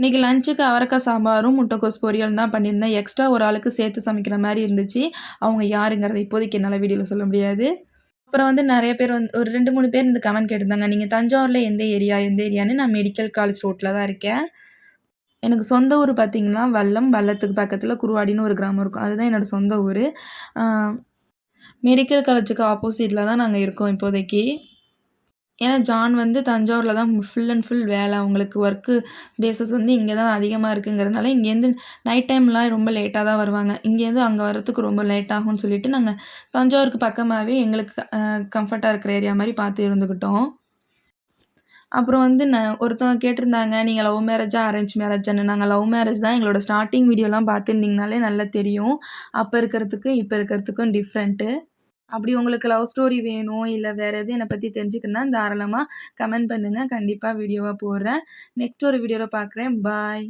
இன்னைக்கு லஞ்சுக்கு அவரக்காய் சாம்பாரும், முட்டைக்கோஸ் பொரியலும் தான் பண்ணியிருந்தேன். எக்ஸ்ட்ரா ஒரு ஆளுக்கு சேர்த்து சமைக்கிற மாரி இருந்துச்சு. அவங்க யாருங்கிறத இப்போதைக்கு என்னால வீடியோல சொல்ல முடியாது. அப்புறம் வந்து நெறைய பேர் ஒரு 2, 3 பேர் வந்து கமெண்ட் கேட்டிருந்தாங்க. நீங்க தஞ்சாவூர்ல எந்த ஏரியா? எந்த ஏரியான்னு. நான் மெடிக்கல் காலேஜ் ரோட்ல தான் இருக்கேன். எனக்கு சொந்த ஊர் பார்த்தீங்கன்னா, வல்லம். வல்லத்துக்கு பக்கத்தில குருவாடின்னு ஒரு கிராமம் இருக்கும். அதுதான் என்னோட சொந்த ஊரு. ஆ மெடிக்கல் காலேஜுக்கு ஆப்போசிட்ல தான் நாங்க இருக்கோம் இப்போதைக்கு. ஏன்னா ஜான் வந்து தஞ்சாவூர்ல தான் ஃபுல் அண்ட் ஃபுல் வேலை. அவங்களுக்கு ஒர்க்கு பேஸஸ் வந்து இங்க தான் அதிகமா இருக்குங்கிறதுனால, இங்கேருந்து நைட் டைம்லாம் ரொம்ப லேட்டா தான் வருவாங்க. இங்கேருந்து அங்க வரதுக்கு ரொம்ப லேட் ஆகும்ன்னு சொல்லிட்டு, நாங்க தஞ்சாவூருக்கு பக்கமாவே எங்களுக்கு கம்ஃபர்ட்டா இருக்கிற ஏரியா மாரி பார்த்து இருந்துக்கிட்டோம். அப்புறம் வந்து ஒருத்தவங்க கேட்டிருந்தாங்க, "நீங்க லவ் மேரேஜா? அரேஞ்ச் மேரேஜான்னு?" நாங்க லவ் மேரேஜ் தான். எங்களோட ஸ்டார்ட்டிங் வீடியோலாம் பார்த்துருந்தீங்கனாலே நல்லா தெரியும். அப்ப இருக்கிறதுக்கும், இப்ப இருக்கிறதுக்கும் டிஃப்ரெண்ட்டு. அப்படி உங்களுக்கு லவ் ஸ்டோரி வேணும், இல்ல வேற எதுவும் என்ன பத்தி தெரிஞ்சுக்கணும்னா தாராளமா கமெண்ட் பண்ணுங்க. கண்டிப்பா வீடியோவா போடுறேன். நெக்ஸ்ட் ஒரு வீடியோல பார்க்குறேன். பாய்.